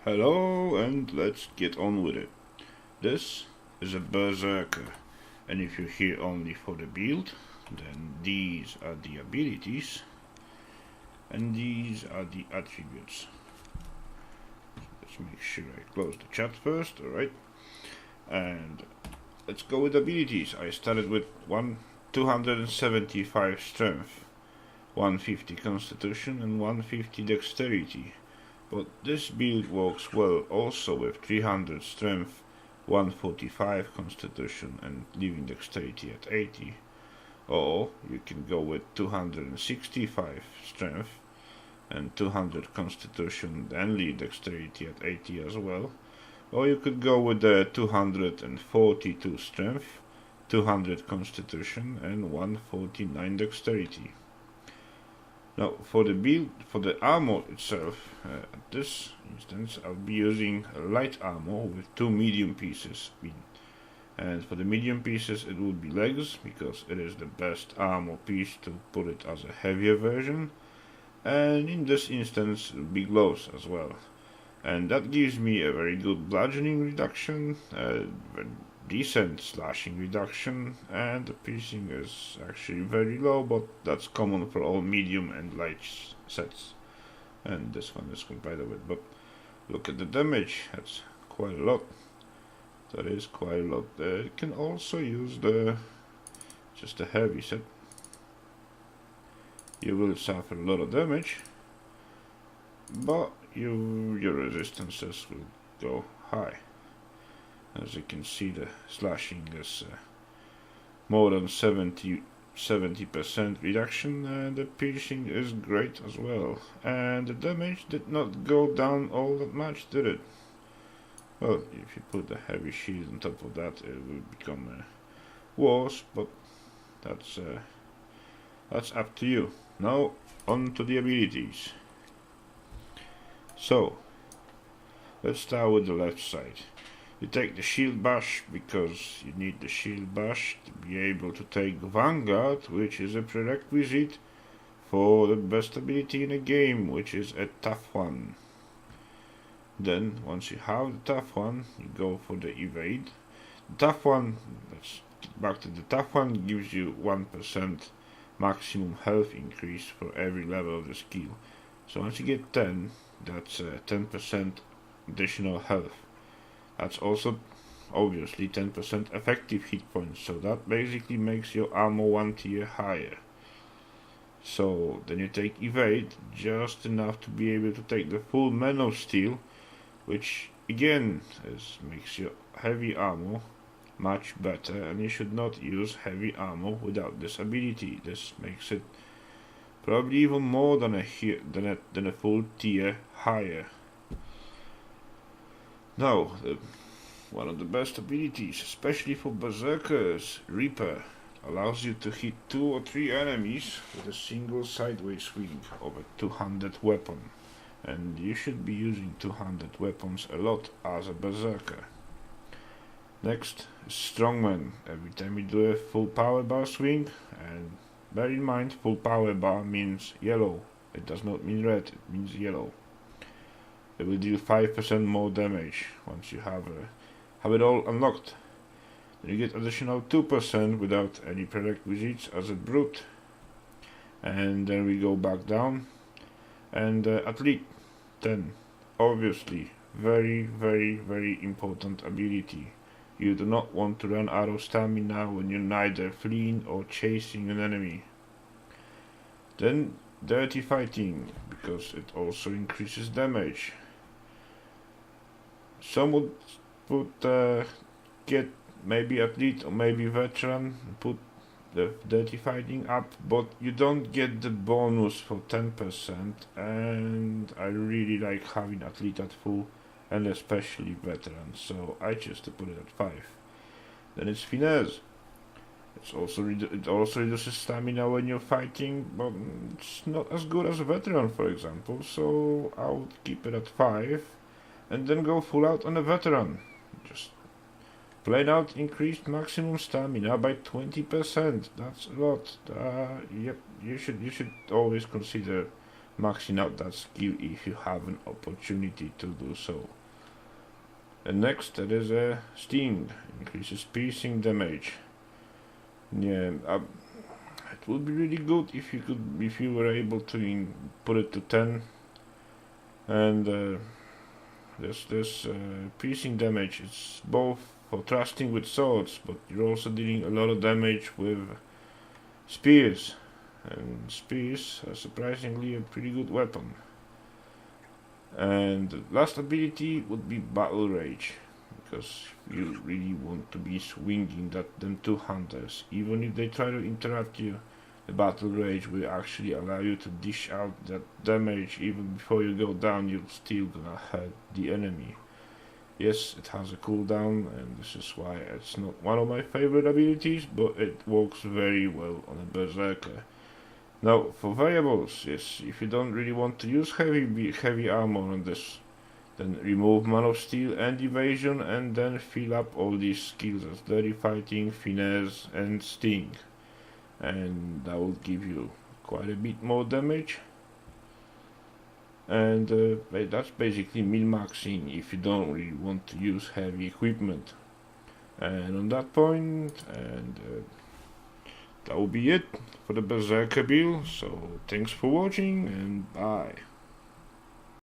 Hello, and let's get on with it. This is a Berserker, and if you're here only for the build, then these are the abilities, and these are the attributes. Let's make sure I close the chat first, alright? And let's go with abilities. I started with 275 strength, 150 constitution, and 150 dexterity. But this build works well also with 300 strength, 145 constitution and leaving dexterity at 80. Or you can go with 265 strength and 200 constitution and leave dexterity at 80 as well. Or you could go with the 242 strength, 200 constitution and 149 dexterity. Now, for the build, for the armor itself, at this instance, I'll be using a light armor with 2 medium pieces. And for the medium pieces, it will be legs, because it is the best armor piece to put it as a heavier version. And in this instance, it will be gloves as well. And that gives me a very good bludgeoning reduction, decent slashing reduction, and the piercing is actually very low, but that's common for all medium and light sets, and this one is compatible with. But look at the damage, that's quite a lot. That is quite a lot. You can also use just a heavy set. You will suffer a lot of damage, but your resistances will go high. As you can see, the slashing is more than 70% reduction, and the piercing is great as well. And the damage did not go down all that much, did it? Well, if you put a heavy shield on top of that, it will become worse, but that's up to you. Now, on to the abilities. So, let's start with the left side. You take the shield bash because you need the shield bash to be able to take Vanguard, which is a prerequisite for the best ability in the game, which is a tough one. Then, once you have the tough one, you go for the evade. The tough one, let's get back to the tough one, gives you 1% maximum health increase for every level of the skill. So once you get 10, that's 10% additional health. That's also obviously 10% effective hit points, so that basically makes your armor 1 tier higher. So then you take evade, just enough to be able to take the full man of steel, which again makes your heavy armor much better, and you should not use heavy armor without this ability. This makes it probably even more than a full tier higher. Now, one of the best abilities, especially for Berserkers, Reaper, allows you to hit 2 or 3 enemies with a single sideways swing of a 200 weapon. And you should be using 200 weapons a lot as a Berserker. Next, strongman. Every time you do a full power bar swing, and bear in mind, full power bar means yellow. It does not mean red, it means yellow. It will deal 5% more damage once you have it all unlocked. Then you get additional 2% without any prerequisites as a brute. And then we go back down. And athlete 10. Obviously, very, very, very important ability. You do not want to run out of stamina when you're neither fleeing or chasing an enemy. Then dirty fighting, because it also increases damage. Some would get maybe athlete or maybe veteran, put the dirty fighting up, but you don't get the bonus for 10%, and I really like having athlete at full, and especially veteran, so I choose to put it at 5. Then it's finesse. It also reduces stamina when you're fighting, but it's not as good as a veteran, for example, so I would keep it at 5. And then go full out on a veteran. Just plain out increased maximum stamina by 20%. That's a lot. Yep, you should always consider maxing out that skill if you have an opportunity to do so. And next, there is a Sting, increases piercing damage. Yeah, it would be really good if you were able to put it to 10. And this piercing damage, it's both for thrusting with swords, but you're also dealing a lot of damage with spears, and spears are surprisingly a pretty good weapon. And the last ability would be Battle Rage, because you really want to be swinging them two hunters. Even if they try to interrupt you, the Battle Rage will actually allow you to dish out that damage. Even before you go down, you're still gonna hurt the enemy. Yes, it has a cooldown, and this is why it's not one of my favorite abilities, but it works very well on a Berserker. Now, for variables, yes, if you don't really want to use heavy armor on this, then remove Man of Steel and Evasion, and then fill up all these skills as Dirty Fighting, Finesse, and Sting. And that will give you quite a bit more damage. And that's basically min-maxing if you don't really want to use heavy equipment. And on that point, that will be it for the Berserker build. So thanks for watching, and bye.